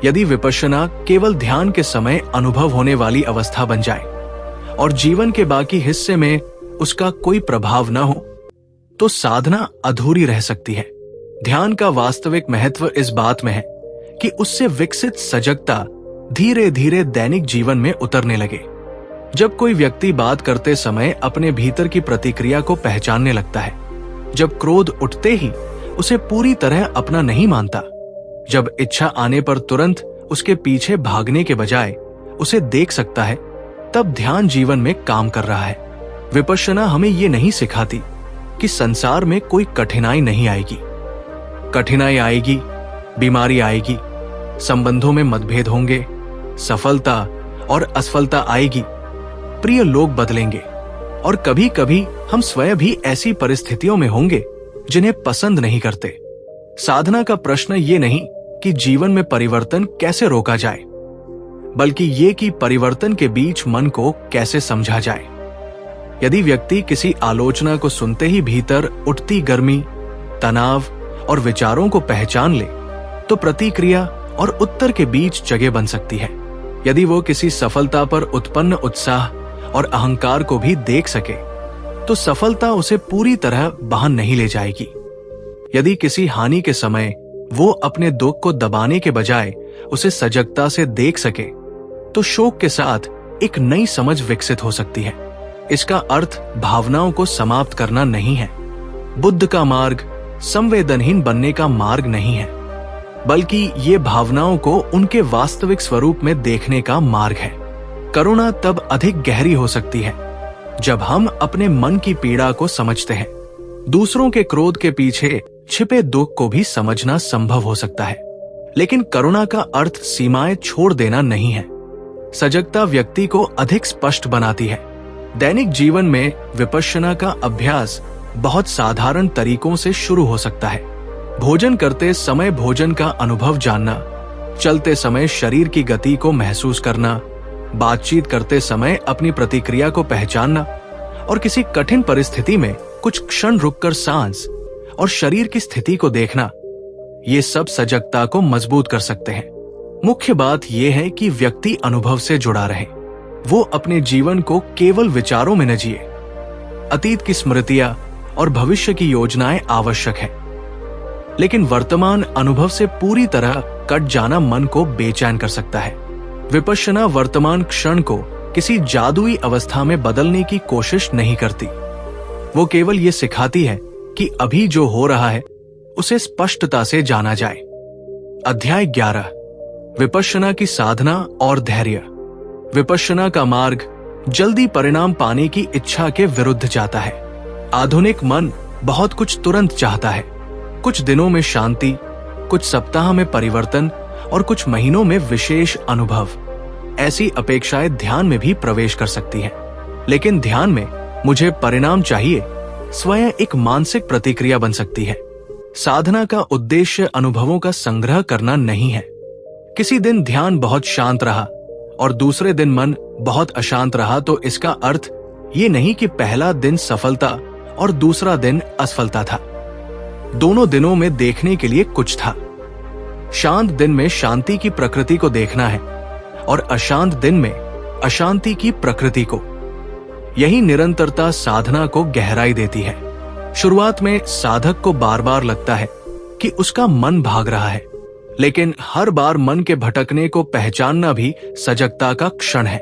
[SPEAKER 1] यदि विपश्यना केवल ध्यान के समय अनुभव होने वाली अवस्था बन जाए और जीवन के बाकी हिस्से में उसका कोई प्रभाव न हो, तो साधना अधूरी रह सकती है। ध्यान का वास्तविक महत्व इस बात में है कि उससे विकसित सजगता धीरे धीरे दैनिक जीवन में उतरने लगे। जब कोई व्यक्ति बात करते समय अपने भीतर की प्रतिक्रिया को पहचानने लगता है, जब क्रोध उठते ही उसे पूरी तरह अपना नहीं मानता, जब इच्छा आने पर तुरंत उसके पीछे भागने के बजाय उसे देख सकता है, तब ध्यान जीवन में काम कर रहा है। विपश्यना हमें ये नहीं सिखाती कि संसार में कोई कठिनाई नहीं आएगी। कठिनाई आएगी, बीमारी आएगी, संबंधों में मतभेद होंगे, सफलता और असफलता आएगी, प्रिय लोग बदलेंगे और कभी कभी हम स्वयं भी ऐसी परिस्थितियों में होंगे जिन्हें पसंद नहीं करते। साधना का प्रश्न ये नहीं कि जीवन में परिवर्तन कैसे रोका जाए, बल्कि ये कि परिवर्तन के बीच मन को कैसे समझा जाए। यदि व्यक्ति किसी आलोचना को सुनते ही भीतर उठती गर्मी, तनाव और विचारों को पहचान ले, तो प्रतिक्रिया और उत्तर के बीच जगह बन सकती है। यदि वो किसी सफलता पर उत्पन्न उत्साह और अहंकार को भी देख सके, तो सफलता उसे पूरी तरह बाहर नहीं ले जाएगी। यदि किसी हानि के समय वो अपने दुख को दबाने के बजाय उसे सजगता से देख सके, तो शोक के साथ एक नई समझ विकसित हो सकती है। इसका अर्थ भावनाओं को समाप्त करना नहीं है। बुद्ध का मार्ग संवेदनहीन बनने का मार्ग नहीं है, बल्कि ये भावनाओं को उनके वास्तविक स्वरूप में देखने का मार्ग है। करुणा तब अधिक गहरी हो सकती है जब हम अपने मन की पीड़ा को समझते हैं। दूसरों के क्रोध के पीछे छिपे दुख को भी समझना संभव हो सकता है, लेकिन करुणा का अर्थ सीमाएं छोड़ देना नहीं है। सजगता व्यक्ति को अधिक स्पष्ट बनाती है। दैनिक जीवन में विपश्यना का अभ्यास बहुत साधारण तरीकों से शुरू हो सकता है। भोजन करते समय भोजन का अनुभव जानना, चलते समय शरीर की गति को महसूस करना, बातचीत करते समय अपनी प्रतिक्रिया को पहचानना और किसी कठिन परिस्थिति में कुछ क्षण रुककर सांस और शरीर की स्थिति को देखना, ये सब सजगता को मजबूत कर सकते हैं। मुख्य बात यह है कि व्यक्ति अनुभव से जुड़ा रहे। वो अपने जीवन को केवल विचारों में न जिए। अतीत की स्मृतियां और भविष्य की योजनाएं आवश्यक है, लेकिन वर्तमान अनुभव से पूरी तरह कट जाना मन को बेचैन कर सकता है। विपश्यना वर्तमान क्षण को किसी जादुई अवस्था में बदलने की कोशिश नहीं करती। वो केवल ये सिखाती है कि अभी जो हो रहा है उसे स्पष्टता से जाना जाए। अध्याय 11, विपश्यना की साधना और धैर्य। विपश्यना का मार्ग जल्दी परिणाम पाने की इच्छा के विरुद्ध जाता है। आधुनिक मन बहुत कुछ तुरंत चाहता है, कुछ दिनों में शांति, कुछ सप्ताह में परिवर्तन और कुछ महीनों में विशेष अनुभव। ऐसी अपेक्षाएं ध्यान में भी प्रवेश कर सकती हैं। लेकिन ध्यान में मुझे परिणाम चाहिए स्वयं एक मानसिक प्रतिक्रिया बन सकती है। साधना का उद्देश्य अनुभवों का संग्रह करना नहीं है। किसी दिन ध्यान बहुत शांत रहा और दूसरे दिन मन बहुत अशांत रहा तो इसका अर्थ ये नहीं कि पहला दिन सफलता और दूसरा दिन असफलता था। दोनों दिनों में देखने के लिए कुछ था। शांत दिन में शांति की प्रकृति को देखना है और अशांत दिन में अशांति की प्रकृति को। यही निरंतरता साधना को गहराई देती है। शुरुआत में साधक को बार बार लगता है कि उसका मन भाग रहा है, लेकिन हर बार मन के भटकने को पहचानना भी सजगता का क्षण है।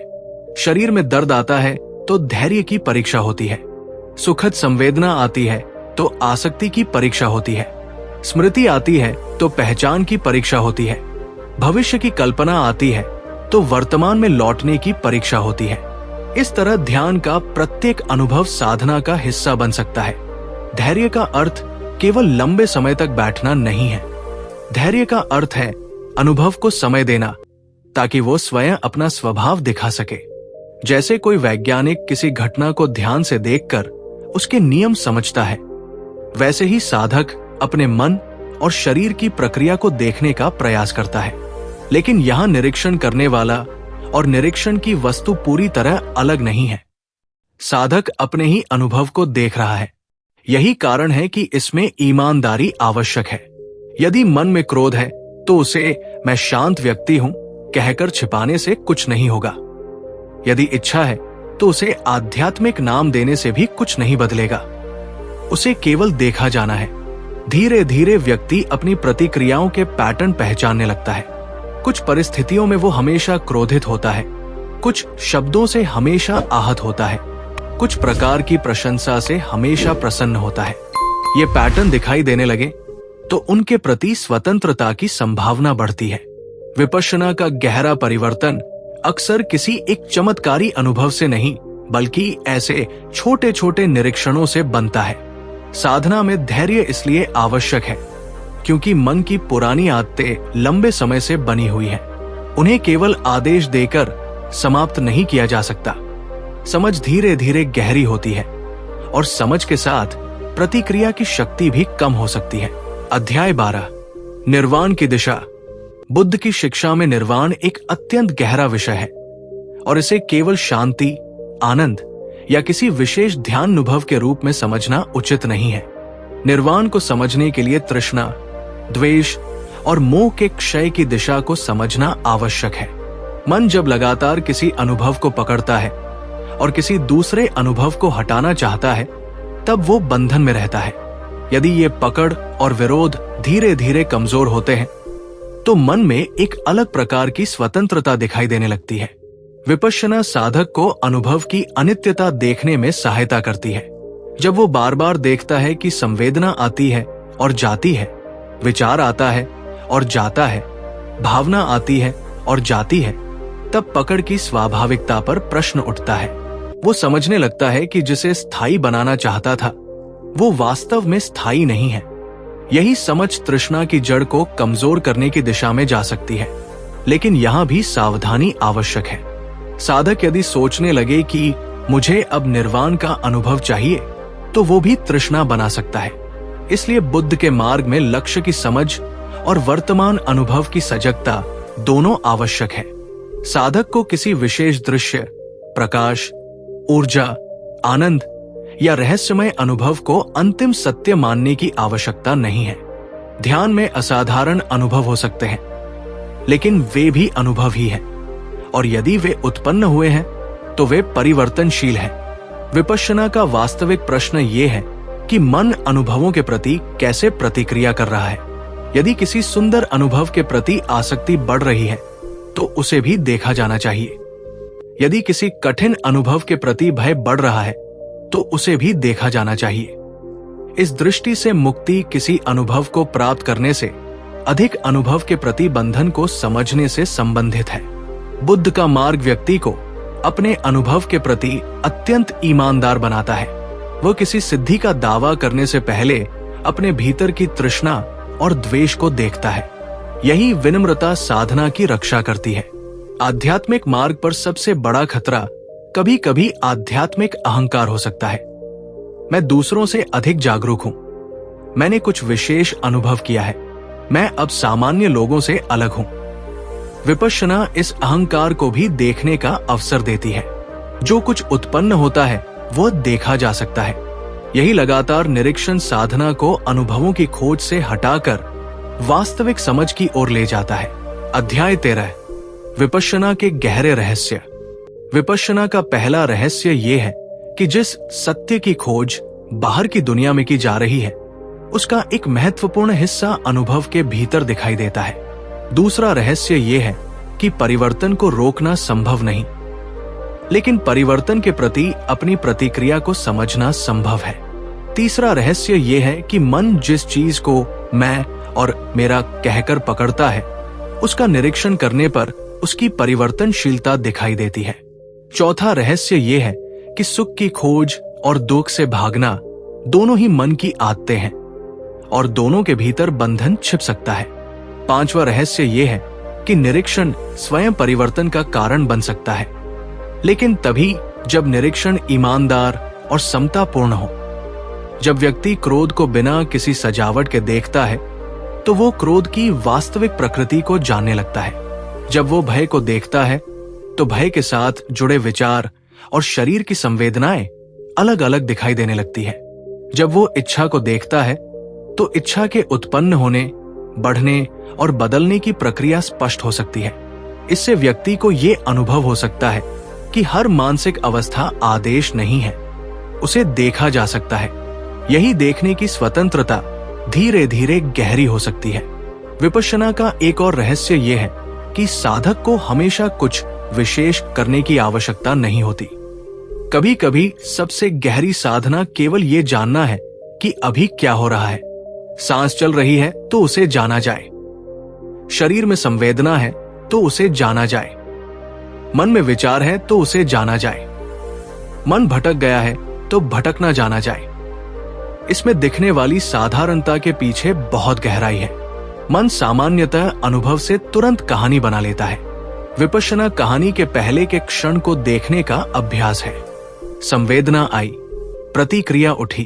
[SPEAKER 1] शरीर में दर्द आता है तो धैर्य की परीक्षा होती है। सुखद संवेदना आती है तो आसक्ति की परीक्षा होती है। स्मृति आती है तो पहचान की परीक्षा होती है। भविष्य की कल्पना आती है तो वर्तमान में लौटने की परीक्षा होती है। इस तरह ध्यान का प्रत्येक अनुभव साधना का हिस्सा बन सकता है। धैर्य का अर्थ केवल लंबे समय तक बैठना नहीं है। धैर्य का अर्थ है अनुभव को समय देना ताकि वो स्वयं अपना स्वभाव दिखा सके। जैसे कोई वैज्ञानिक किसी घटना को ध्यान से देखकर उसके नियम समझता है, वैसे ही साधक अपने मन और शरीर की प्रक्रिया को देखने का प्रयास करता है। लेकिन यहां निरीक्षण करने वाला और निरीक्षण की वस्तु पूरी तरह अलग नहीं है। साधक अपने ही अनुभव को देख रहा है। यही कारण है कि इसमें ईमानदारी आवश्यक है। यदि मन में क्रोध है तो उसे मैं शांत व्यक्ति हूं कहकर छिपाने से कुछ नहीं होगा। यदि इच्छा है तो उसे आध्यात्मिक नाम देने से भी कुछ नहीं बदलेगा। उसे केवल देखा जाना है। धीरे धीरे व्यक्ति अपनी प्रतिक्रियाओं के पैटर्न पहचानने लगता है। कुछ परिस्थितियों में वो हमेशा क्रोधित होता है, कुछ शब्दों से हमेशा आहत होता है, कुछ प्रकार की प्रशंसा से हमेशा प्रसन्न होता है। ये पैटर्न दिखाई देने लगे तो उनके प्रति स्वतंत्रता की संभावना बढ़ती है। विपश्यना का गहरा परिवर्तन अक्सर किसी एक चमत्कारी अनुभव से नहीं बल्कि ऐसे छोटे छोटे निरीक्षणों से बनता है। साधना में धैर्य इसलिए आवश्यक है क्योंकि मन की पुरानी आदतें लंबे समय से बनी हुई हैं। उन्हें केवल आदेश देकर समाप्त नहीं किया जा सकता। समझ धीरे धीरे गहरी होती है और समझ के साथ प्रतिक्रिया की शक्ति भी कम हो सकती है। अध्याय 12 निर्वाण की दिशा। बुद्ध की शिक्षा में निर्वाण एक अत्यंत गहरा विषय है और इसे केवल शांति, आनंद या किसी विशेष ध्यान अनुभव के रूप में समझना उचित नहीं है। निर्वाण को समझने के लिए तृष्णा, द्वेष और मोह के क्षय की दिशा को समझना आवश्यक है। मन जब लगातार किसी अनुभव को पकड़ता है और किसी दूसरे अनुभव को हटाना चाहता है तब वो बंधन में रहता है। यदि ये पकड़ और विरोध धीरे धीरे कमजोर होते हैं तो मन में एक अलग प्रकार की स्वतंत्रता दिखाई देने लगती है। विपश्यना साधक को अनुभव की अनित्यता देखने में सहायता करती है। जब वो बार बार देखता है कि संवेदना आती है और जाती है, विचार आता है और जाता है, भावना आती है और जाती है, तब पकड़ की स्वाभाविकता पर प्रश्न उठता है। वो समझने लगता है कि जिसे स्थायी बनाना चाहता था वो वास्तव में स्थायी नहीं है। यही समझ तृष्णा की जड़ को कमजोर करने की दिशा में जा सकती है। लेकिन यहां भी सावधानी आवश्यक है। साधक यदि सोचने लगे कि मुझे अब निर्वाण का अनुभव चाहिए तो वो भी तृष्णा बना सकता है। इसलिए बुद्ध के मार्ग में लक्ष्य की समझ और वर्तमान अनुभव की सजगता दोनों आवश्यक है। साधक को किसी विशेष दृश्य, प्रकाश, ऊर्जा, आनंद या रहस्यमय अनुभव को अंतिम सत्य मानने की आवश्यकता नहीं है। ध्यान में असाधारण अनुभव हो सकते हैं, लेकिन वे भी अनुभव ही हैं, और यदि वे उत्पन्न हुए हैं तो वे परिवर्तनशील हैं। विपश्यना का वास्तविक प्रश्न ये है कि मन अनुभवों के प्रति कैसे प्रतिक्रिया कर रहा है। यदि किसी सुंदर अनुभव के प्रति आसक्ति बढ़ रही है तो उसे भी देखा जाना चाहिए। यदि किसी कठिन अनुभव के प्रति भय बढ़ रहा है तो उसे भी देखा जाना चाहिए। इस दृष्टि से मुक्ति किसी अनुभव को प्राप्त करने से अधिक अनुभव के प्रति बंधन को समझने से संबंधित है। बुद्ध का मार्ग व्यक्ति को अपने अनुभव के प्रति अत्यंत ईमानदार बनाता है। वह किसी सिद्धि का दावा करने से पहले अपने भीतर की तृष्णा और द्वेष को देखता है। यही विनम्रता साधना की रक्षा करती है। आध्यात्मिक मार्ग पर सबसे बड़ा खतरा कभी कभी आध्यात्मिक अहंकार हो सकता है। मैं दूसरों से अधिक जागरूक हूं, मैंने कुछ विशेष अनुभव किया है, मैं अब सामान्य लोगों से अलग हूं। विपश्यना इस अहंकार को भी देखने का अवसर देती है। जो कुछ उत्पन्न होता है वह देखा जा सकता है। यही लगातार निरीक्षण साधना को अनुभवों की खोज से हटाकर वास्तविक समझ की ओर ले जाता है। अध्याय 13, विपश्यना के गहरे रहस्य। विपश्यना का पहला रहस्य ये है कि जिस सत्य की खोज बाहर की दुनिया में की जा रही है, उसका एक महत्वपूर्ण हिस्सा अनुभव के भीतर दिखाई देता है। दूसरा रहस्य ये है कि परिवर्तन को रोकना संभव नहीं, लेकिन परिवर्तन के प्रति अपनी प्रतिक्रिया को समझना संभव है। तीसरा रहस्य ये है कि मन जिस चीज को मैं और मेरा कहकर पकड़ता है, उसका निरीक्षण करने पर उसकी परिवर्तनशीलता दिखाई देती है। चौथा रहस्य ये है कि सुख की खोज और दुख से भागना दोनों ही मन की आदतें हैं और दोनों के भीतर बंधन छिप सकता है। पांचवा रहस्य ये है कि निरीक्षण स्वयं परिवर्तन का कारण बन सकता है, लेकिन तभी जब निरीक्षण ईमानदार और समतापूर्ण हो। जब व्यक्ति क्रोध को बिना किसी सजावट के देखता है तो वो क्रोध की वास्तविक प्रकृति को जानने लगता है। जब वो भय को देखता है तो भय के साथ जुड़े विचार और शरीर की संवेदनाएं अलग अलग दिखाई देने लगती है। जब वो इच्छा को देखता है तो इच्छा के उत्पन्न होने, बढ़ने और बदलने की प्रक्रिया स्पष्ट हो सकती है। इससे व्यक्ति को ये अनुभव हो सकता है कि हर मानसिक अवस्था आदेश नहीं है, उसे देखा जा सकता है। यही देखने की स्वतंत्रता धीरे धीरे गहरी हो सकती है। विपश्यना का एक और रहस्य ये है कि साधक को हमेशा कुछ विशेष करने की आवश्यकता नहीं होती। कभी कभी सबसे गहरी साधना केवल ये जानना है कि अभी क्या हो रहा है। सांस चल रही है तो उसे जाना जाए, शरीर में संवेदना है तो उसे जाना जाए, मन में विचार है तो उसे जाना जाए, मन भटक गया है तो भटकना जाना जाए। इसमें दिखने वाली साधारणता के पीछे बहुत गहराई है। मन सामान्यतः अनुभव से तुरंत कहानी बना लेता है। विपश्यना कहानी के पहले के क्षण को देखने का अभ्यास है। संवेदना आई, प्रतिक्रिया उठी,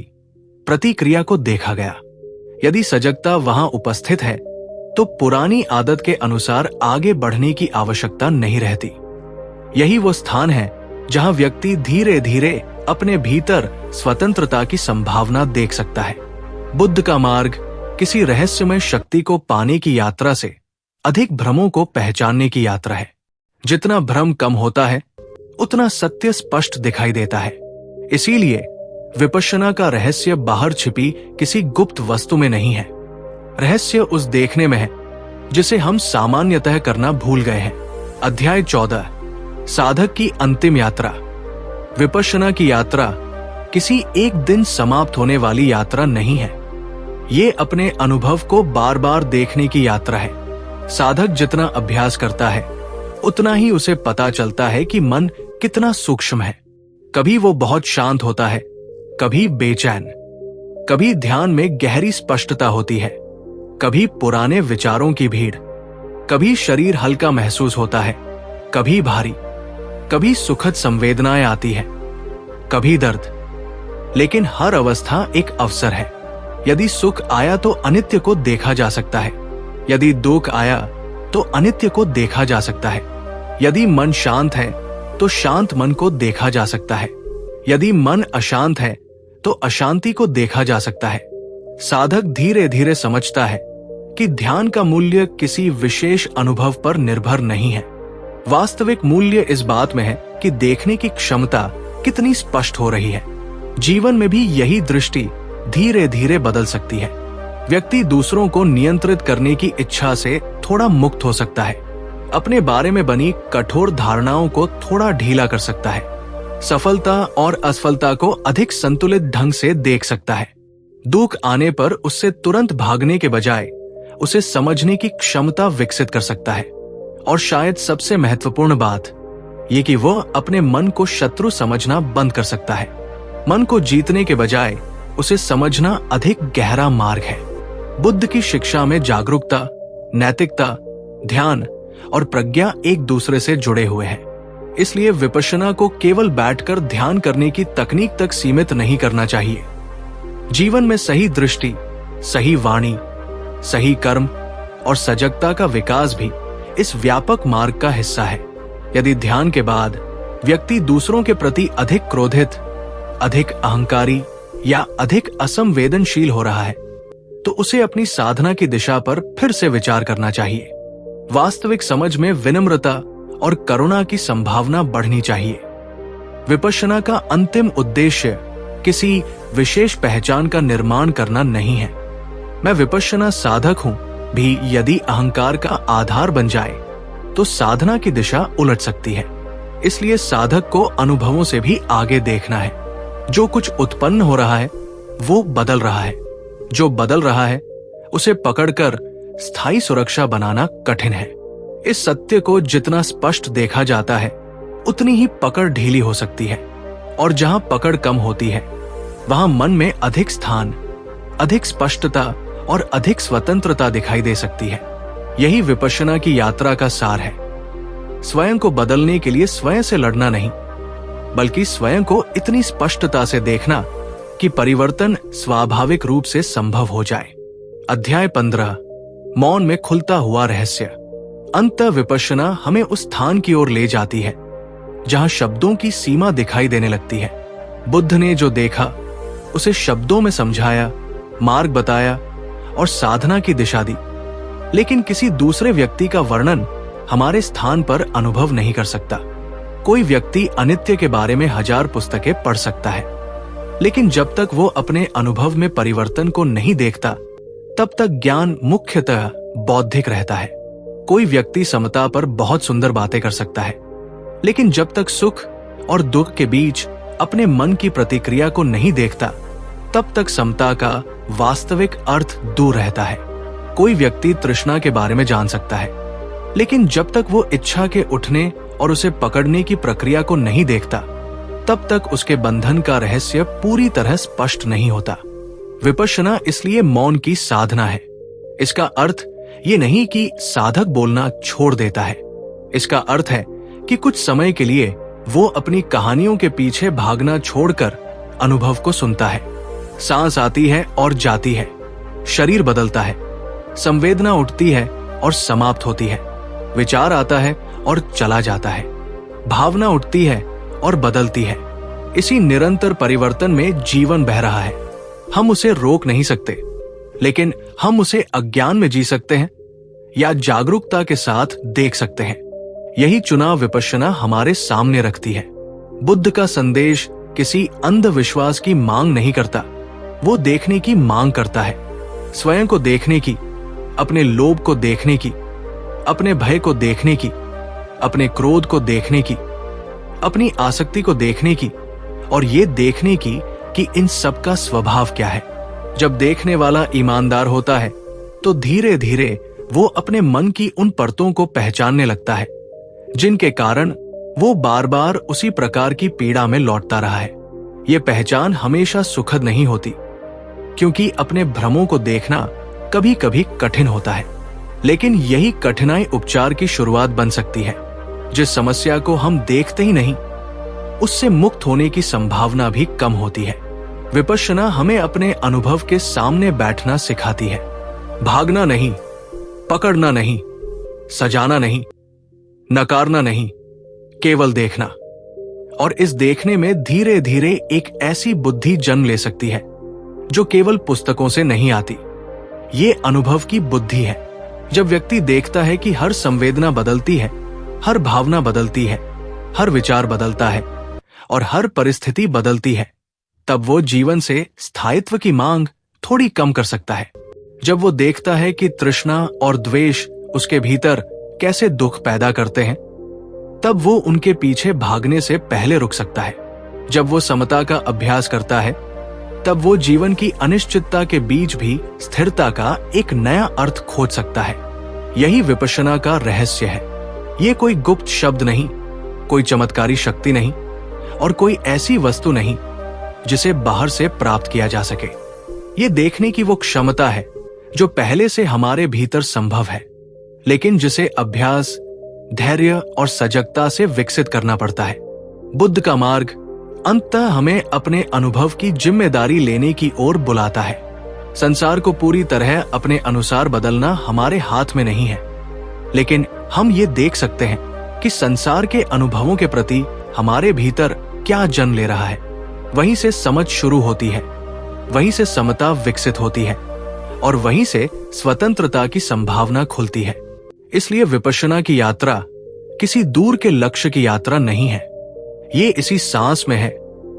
[SPEAKER 1] प्रतिक्रिया को देखा गया। यदि सजगता वहां उपस्थित है तो पुरानी आदत के अनुसार आगे बढ़ने की आवश्यकता नहीं रहती। यही वो स्थान है जहां व्यक्ति धीरे धीरे अपने भीतर स्वतंत्रता की संभावना देख सकता है। बुद्ध का मार्ग किसी रहस्यमय शक्ति को पाने की यात्रा से अधिक भ्रमों को पहचानने की यात्रा है। जितना भ्रम कम होता है उतना सत्य स्पष्ट दिखाई देता है। इसीलिए विपश्यना का रहस्य बाहर छिपी किसी गुप्त वस्तु में नहीं है। रहस्य उस देखने में है जिसे हम सामान्यतः करना भूल गए हैं। अध्याय 14, साधक की अंतिम यात्रा। विपश्यना की यात्रा किसी एक दिन समाप्त होने वाली यात्रा नहीं है। ये अपने अनुभव को बार बार देखने की यात्रा है। साधक जितना अभ्यास करता है उतना ही उसे पता चलता है कि मन कितना सूक्ष्म है। कभी वो बहुत शांत होता है, कभी बेचैन, कभी ध्यान में गहरी स्पष्टता होती है, कभी पुराने विचारों की भीड़, कभी शरीर हल्का महसूस होता है, कभी भारी, कभी सुखद संवेदनाएं आती है, कभी दर्द। लेकिन हर अवस्था एक अवसर है। यदि सुख आया तो अनित्य को देखा जा सकता है, यदि दुख आया तो अनित्य को देखा जा सकता है। यदि मन शांत है तो शांत मन को देखा जा सकता है, यदि मन अशांत है तो अशांति को देखा जा सकता है। साधक धीरे धीरे समझता है कि ध्यान का मूल्य किसी विशेष अनुभव पर निर्भर नहीं है। वास्तविक मूल्य इस बात में है कि देखने की क्षमता कितनी स्पष्ट हो रही है। जीवन में भी यही दृष्टि धीरे धीरे बदल सकती है। व्यक्ति दूसरों को नियंत्रित करने की इच्छा से थोड़ा मुक्त हो सकता है, अपने बारे में बनी कठोर धारणाओं को थोड़ा ढीला कर सकता है, सफलता और असफलता को अधिक संतुलित ढंग से देख सकता है। दुख आने पर उससे तुरंत भागने के बजाय उसे समझने की क्षमता विकसित कर सकता है। और शायद सबसे महत्वपूर्ण बात ये कि वह अपने मन को शत्रु समझना बंद कर सकता है। मन को जीतने के बजाय उसे समझना अधिक गहरा मार्ग है। बुद्ध की शिक्षा में जागरूकता, नैतिकता, ध्यान और प्रज्ञा एक दूसरे से जुड़े हुए हैं। इसलिए विपश्यना को केवल बैठकर ध्यान करने की तकनीक तक सीमित नहीं करना चाहिए। जीवन में सही दृष्टि, सही वाणी, सही कर्म और सजगता का विकास भी इस व्यापक मार्ग का हिस्सा है। यदि ध्यान के बाद व्यक्ति दूसरों के प्रति अधिक क्रोधित, अधिक अहंकारी या अधिक असंवेदनशील हो रहा है, तो उसे अपनी साधना की दिशा पर फिर से विचार करना चाहिए। वास्तविक समझ में विनम्रता और करुणा की संभावना बढ़नी चाहिए। विपश्यना का अंतिम उद्देश्य किसी विशेष पहचान का निर्माण करना नहीं है। मैं विपश्यना साधक हूं भी यदि अहंकार का आधार बन जाए तो साधना की दिशा उलट सकती है। इसलिए साधक को अनुभवों से भी आगे देखना है। जो कुछ उत्पन्न हो रहा है वो बदल रहा है। जो बदल रहा है उसे पकड़कर स्थायी सुरक्षा बनाना कठिन है। इस सत्य को जितना स्पष्ट देखा जाता है उतनी ही पकड़ ढीली हो सकती है। और जहां पकड़ कम होती है वहां मन में अधिक स्थान, अधिक स्पष्टता और अधिक स्वतंत्रता दिखाई दे सकती है। यही विपश्यना की यात्रा का सार है। स्वयं को बदलने के लिए स्वयं से लड़ना नहीं, बल्कि स्वयं को इतनी स्पष्टता से देखना कि परिवर्तन स्वाभाविक रूप से संभव हो जाए। अध्याय 15, मौन में खुलता हुआ रहस्य। अंततः विपश्यना हमें उस स्थान की ओर ले जाती है जहां शब्दों की सीमा दिखाई देने लगती है। बुद्ध ने जो देखा उसे शब्दों में समझाया, मार्ग बताया और साधना की दिशा दी। लेकिन किसी दूसरे व्यक्ति का वर्णन हमारे स्थान पर अनुभव नहीं कर सकता। कोई व्यक्ति अनित्य के बारे में 1000 पुस्तकें पढ़ सकता है, लेकिन जब तक वो अपने अनुभव में परिवर्तन को नहीं देखता तब तक ज्ञान मुख्यतः बौद्धिक रहता है। कोई व्यक्ति समता पर बहुत सुंदर बातें कर सकता है, लेकिन जब तक सुख और दुख के बीच अपने मन की प्रतिक्रिया को नहीं देखता तब तक समता का वास्तविक अर्थ दूर रहता है। कोई व्यक्ति तृष्णा के बारे में जान सकता है, लेकिन जब तक वो इच्छा के उठने और उसे पकड़ने की प्रक्रिया को नहीं देखता तब तक उसके बंधन का रहस्य पूरी तरह स्पष्ट नहीं होता। विपश्यना इसलिए मौन की साधना है। इसका अर्थ ये नहीं कि साधक बोलना छोड़ देता है। इसका अर्थ है कि कुछ समय के लिए वो अपनी कहानियों के पीछे भागना छोड़कर अनुभव को सुनता है। सांस आती है और जाती है, शरीर बदलता है, संवेदना उठती है और समाप्त होती है, विचार आता है और चला जाता है, भावना उठती है और बदलती है। इसी निरंतर परिवर्तन में जीवन बह रहा है। हम उसे रोक नहीं सकते, लेकिन हम उसे अज्ञान में जी सकते हैं या जागरूकता के साथ देख सकते हैं। यही चुनाव विपश्यना हमारे सामने रखती है। बुद्ध का संदेश किसी अंधविश्वास की मांग नहीं करता, वो देखने की मांग करता है। स्वयं को देखने की, अपने लोभ को देखने की, अपने भय को देखने की, अपने क्रोध को देखने की, अपनी आसक्ति को देखने की और ये देखने की कि इन सब का स्वभाव क्या है। जब देखने वाला ईमानदार होता है तो धीरे धीरे वो अपने मन की उन परतों को पहचानने लगता है जिनके कारण वो बार बार उसी प्रकार की पीड़ा में लौटता रहा है। ये पहचान हमेशा सुखद नहीं होती, क्योंकि अपने भ्रमों को देखना कभी कभी कठिन होता है। लेकिन यही कठिनाई उपचार की शुरुआत बन सकती है। जिस समस्या को हम देखते ही नहीं, उससे मुक्त होने की संभावना भी कम होती है। विपश्यना हमें अपने अनुभव के सामने बैठना सिखाती है। भागना नहीं, पकड़ना नहीं, सजाना नहीं, नकारना नहीं, केवल देखना। और इस देखने में धीरे धीरे एक ऐसी बुद्धि जन्म ले सकती है जो केवल पुस्तकों से नहीं आती। ये अनुभव की बुद्धि है। जब व्यक्ति देखता है कि हर संवेदना बदलती है, हर भावना बदलती है, हर विचार बदलता है और हर परिस्थिति बदलती है, तब वो जीवन से स्थायित्व की मांग थोड़ी कम कर सकता है। जब वो देखता है कि तृष्णा और द्वेष उसके भीतर कैसे दुख पैदा करते हैं, तब वो उनके पीछे भागने से पहले रुक सकता है। जब वो समता का अभ्यास करता है तब वो जीवन की अनिश्चितता के बीच भी स्थिरता का एक नया अर्थ खोज सकता है। यही विपश्यना का रहस्य है। ये कोई गुप्त शब्द नहीं, कोई चमत्कारी शक्ति नहीं और कोई ऐसी वस्तु नहीं जिसे बाहर से प्राप्त किया जा सके। ये देखने की वो क्षमता है जो पहले से हमारे भीतर संभव है, लेकिन जिसे अभ्यास, धैर्य और सजगता से विकसित करना पड़ता है। बुद्ध का मार्ग अंततः हमें अपने अनुभव की जिम्मेदारी लेने की ओर बुलाता है। संसार को पूरी तरह अपने अनुसार बदलना हमारे हाथ में नहीं है, लेकिन हम ये देख सकते हैं कि संसार के अनुभवों के प्रति हमारे भीतर क्या जन्म ले रहा है। वहीं से समझ शुरू होती है, वहीं से समता विकसित होती है और वहीं से स्वतंत्रता की संभावना खुलती है। इसलिए विपश्यना की यात्रा किसी दूर के लक्ष्य की यात्रा नहीं है। ये इसी सांस में है,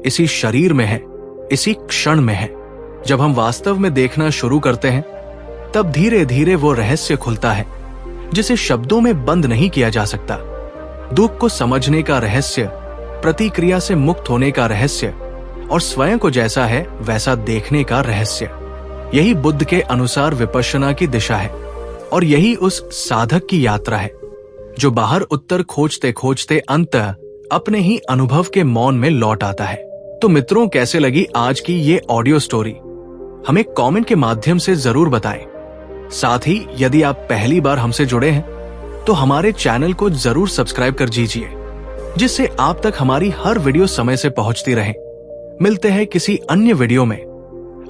[SPEAKER 1] इसी शरीर में है, इसी क्षण में है। जब हम वास्तव में देखना शुरू करते हैं, तब धीरे धीरे वो रहस्य खुलता है जिसे शब्दों में बंद नहीं किया जा सकता। दुख को समझने का रहस्य, प्रतिक्रिया से मुक्त होने का रहस्य और स्वयं को जैसा है वैसा देखने का रहस्य, यही बुद्ध के अनुसार विपश्यना की दिशा है। और यही उस साधक की यात्रा है जो बाहर उत्तर खोजते खोजते अंततः अपने ही अनुभव के मौन में लौट आता है। तो मित्रों, कैसे लगी आज की ये ऑडियो स्टोरी? हमें कमेंट के माध्यम से जरूर बताएं। साथ ही यदि आप पहली बार हमसे जुड़े हैं तो हमारे चैनल को जरूर सब्सक्राइब कर दीजिए, जिससे आप तक हमारी हर वीडियो समय से पहुंचती रहे। मिलते हैं किसी अन्य वीडियो में।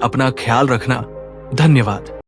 [SPEAKER 1] अपना ख्याल रखना। धन्यवाद।